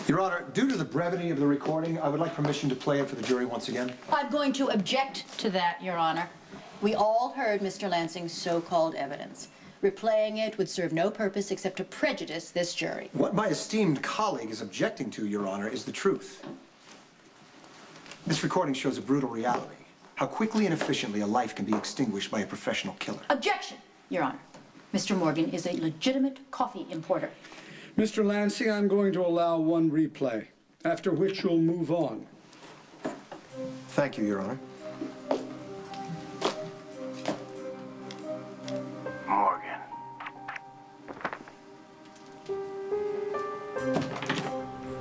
Your Honor, due to the brevity of the recording, I would like permission to play it for the jury once again. I'm going to object to that, Your Honor. We all heard Mr. Lansing's so-called evidence. Replaying it would serve no purpose except to prejudice this jury. What my esteemed colleague is objecting to, Your Honor, is the truth. This recording shows a brutal reality. How quickly and efficiently a life can be extinguished by a professional killer. Objection, Your Honor. Mr. Morgan is a legitimate coffee importer. Mr. Lansing, I'm going to allow one replay, after which you'll move on. Thank you, Your Honor. Morgan.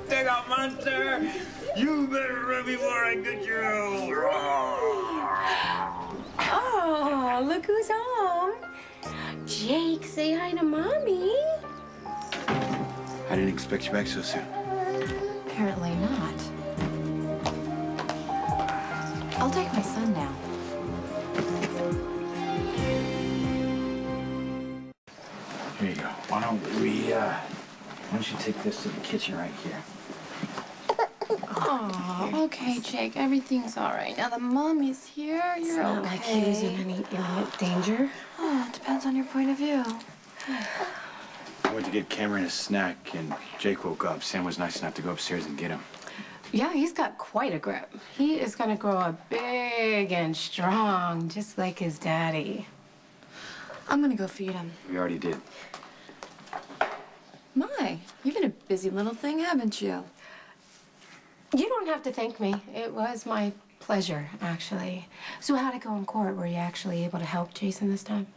Take out, monster! You better run before I get you. Oh, look who's home. Jake, say hi to Mommy. I didn't expect you back so soon. Apparently not. I'll take my son now. Here you go. Why don't you take this to the kitchen right here? Oh, okay, Jake. Everything's all right. Now the mommy's here. You're okay. Not like he was in any imminent danger. Oh, it depends on your point of view. I went to get Cameron a snack, and Jake woke up. Sam was nice enough to go upstairs and get him. Yeah, he's got quite a grip. He is gonna grow up big and strong, just like his daddy. I'm gonna go feed him. We already did. My, you've been a busy little thing, haven't you? You don't have to thank me. It was my pleasure, actually. So how'd it go in court? Were you actually able to help Jason this time?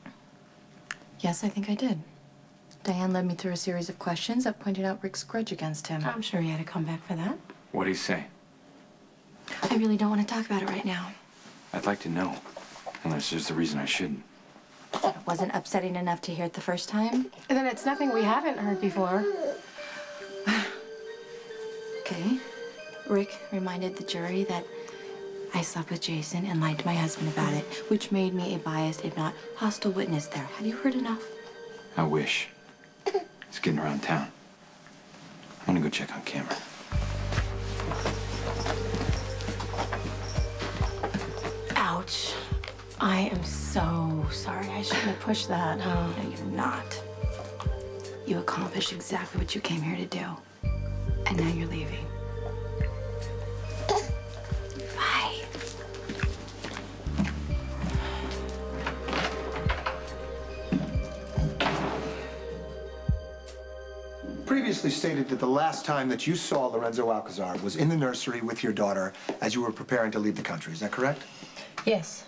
Yes, I think I did. Diane led me through a series of questions that pointed out Rick's grudge against him. I'm sure he had to come back for that. What'd he say? I really don't want to talk about it right now. I'd like to know, unless there's a reason I shouldn't. It wasn't upsetting enough to hear it the first time. And then it's nothing we haven't heard before. Okay. Rick reminded the jury that I slept with Jason and lied to my husband about it, which made me a biased, if not hostile witness there. Have you heard enough? I wish. It's getting around town. I'm gonna go check on Cameron. Ouch. I am so sorry. I shouldn't have pushed that, huh? No, you're not. You accomplished exactly what you came here to do. And now you're leaving. Bye. Previously stated that the last time that you saw Lorenzo Alcazar was in the nursery with your daughter as you were preparing to leave the country. Is that correct? Yes.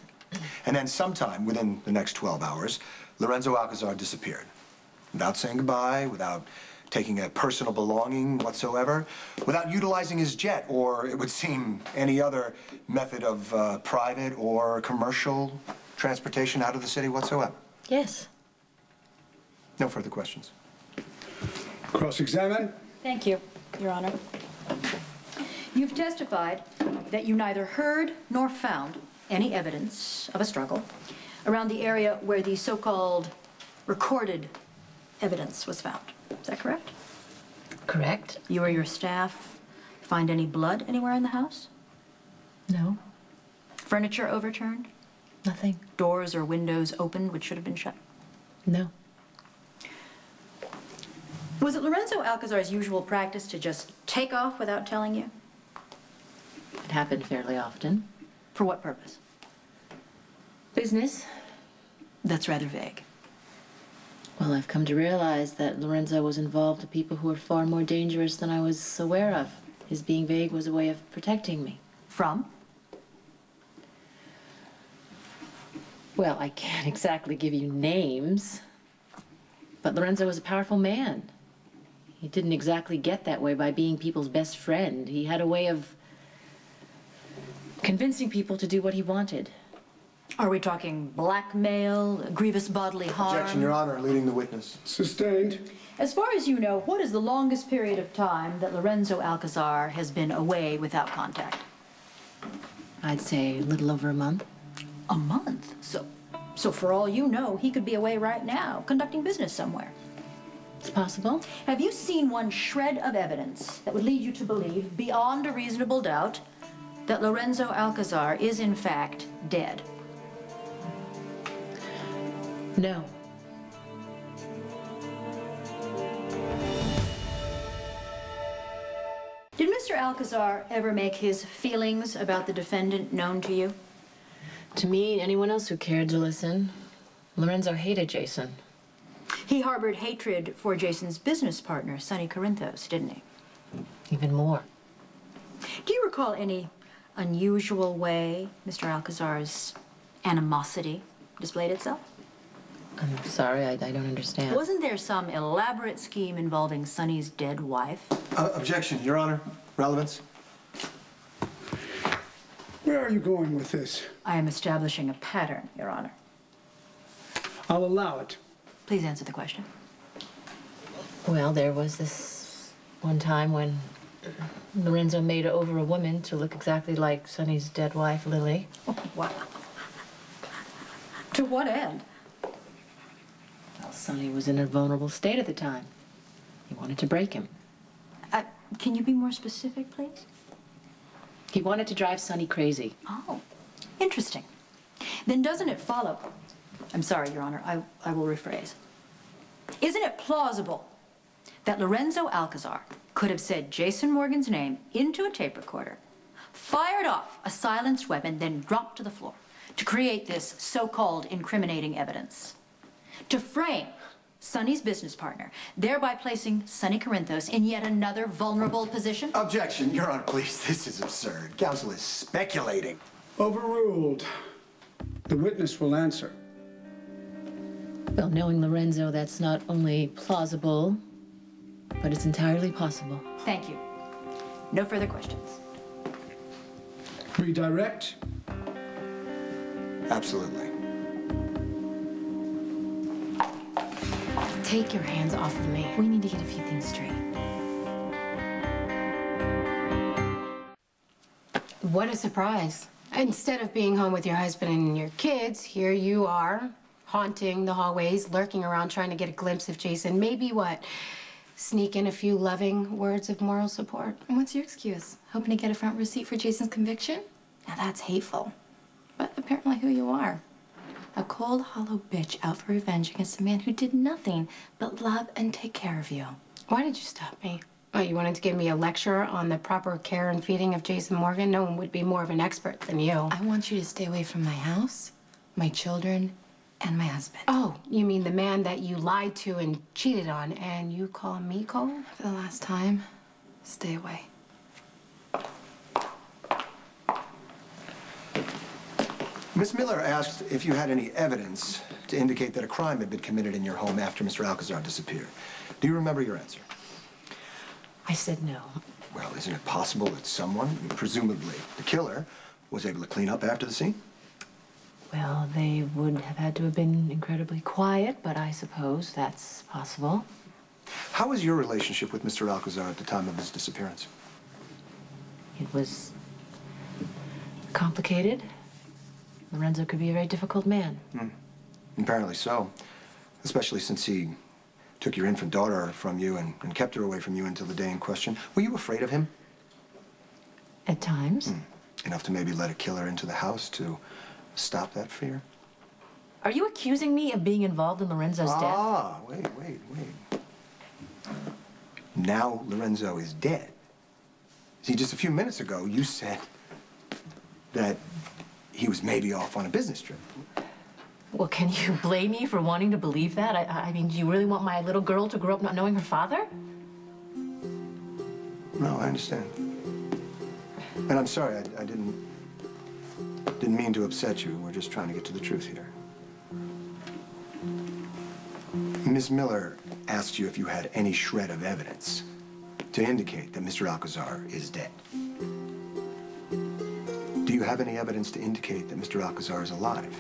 And then sometime within the next 12 hours, Lorenzo Alcazar disappeared. Without saying goodbye, without taking a personal belonging whatsoever, without utilizing his jet, or it would seem any other method of private or commercial transportation out of the city whatsoever. Yes. No further questions. Cross-examine. Thank you, Your Honor. You've testified that you neither heard nor found any evidence of a struggle around the area where the so-called recorded evidence was found. Is that correct? Correct. You or your staff find any blood anywhere in the house? No. Furniture overturned? Nothing. Doors or windows opened which should have been shut? No. Was it Lorenzo Alcazar's usual practice to just take off without telling you? It happened fairly often. For what purpose? Business. That's rather vague. Well, I've come to realize that Lorenzo was involved with people who were far more dangerous than I was aware of. His being vague was a way of protecting me. From? Well, I can't exactly give you names, but Lorenzo was a powerful man. He didn't exactly get that way by being people's best friend. He had a way of convincing people to do what he wanted. Are we talking blackmail, grievous bodily harm? Objection, Your Honor. Leading the witness. Sustained. As far as you know, what is the longest period of time that Lorenzo Alcazar has been away without contact? I'd say a little over a month. A month? So for all you know, he could be away right now, conducting business somewhere. It's possible. Have you seen one shred of evidence that would lead you to believe, beyond a reasonable doubt, that Lorenzo Alcazar is in fact dead? No. Did Mr. Alcazar ever make his feelings about the defendant known to you? To me and anyone else who cared to listen, Lorenzo hated Jason. He harbored hatred for Jason's business partner, Sonny Corinthos, didn't he? Even more. Do you recall any unusual way Mr. Alcazar's animosity displayed itself? I'm sorry, I don't understand. Wasn't there some elaborate scheme involving Sonny's dead wife? Objection, Your Honor. Relevance? Where are you going with this? I am establishing a pattern, Your Honor. I'll allow it. Please answer the question. Well, there was this one time when Lorenzo made over a woman to look exactly like Sonny's dead wife, Lily. Oh, wow. To what end? Well, Sonny was in a vulnerable state at the time. He wanted to break him. Can you be more specific, please? He wanted to drive Sonny crazy. Oh, interesting. Then doesn't it follow? I'm sorry, Your Honor, I will rephrase. Isn't it plausible that Lorenzo Alcazar could have said Jason Morgan's name into a tape recorder, fired off a silenced weapon, then dropped to the floor to create this so-called incriminating evidence? To frame Sonny's business partner, thereby placing Sonny Corinthos in yet another vulnerable position? Objection, Your Honor, please. This is absurd. Counsel is speculating. Overruled. The witness will answer. Well, knowing Lorenzo, that's not only plausible, but it's entirely possible. Thank you. No further questions. Redirect. Absolutely. Take your hands off of me. We need to get a few things straight. What a surprise. Instead of being home with your husband and your kids, here you are, haunting the hallways, lurking around trying to get a glimpse of Jason. Maybe what? Sneak in a few loving words of moral support? And what's your excuse? Hoping to get a front row seat for Jason's conviction? Now that's hateful. But apparently who you are. A cold, hollow bitch out for revenge against a man who did nothing but love and take care of you. Why did you stop me? Oh, you wanted to give me a lecture on the proper care and feeding of Jason Morgan? No one would be more of an expert than you. I want you to stay away from my house, my children, and my husband. Oh, you mean the man that you lied to and cheated on, and you call me cold? For the last time, stay away. Miss Miller asked if you had any evidence to indicate that a crime had been committed in your home after Mr. Alcazar disappeared. Do you remember your answer? I said no. Well, isn't it possible that someone, presumably the killer, was able to clean up after the scene? Well, they would have had to have been incredibly quiet, but I suppose that's possible. How was your relationship with Mr. Alcazar at the time of his disappearance? It was complicated. Lorenzo could be a very difficult man. Apparently so, especially since he took your infant daughter from you and kept her away from you until the day in question. Were you afraid of him? At times. Enough to maybe let a killer into the house to stop that fear? Are you accusing me of being involved in Lorenzo's death? Ah, wait. Now Lorenzo is dead. See, just a few minutes ago, you said that he was maybe off on a business trip. Well, can you blame me for wanting to believe that? I mean, do you really want my little girl to grow up not knowing her father? No, I understand. And I'm sorry, I didn't mean to upset you. We're just trying to get to the truth here. Ms. Miller asked you if you had any shred of evidence to indicate that Mr. Alcazar is dead. Do you have any evidence to indicate that Mr. Alcazar is alive?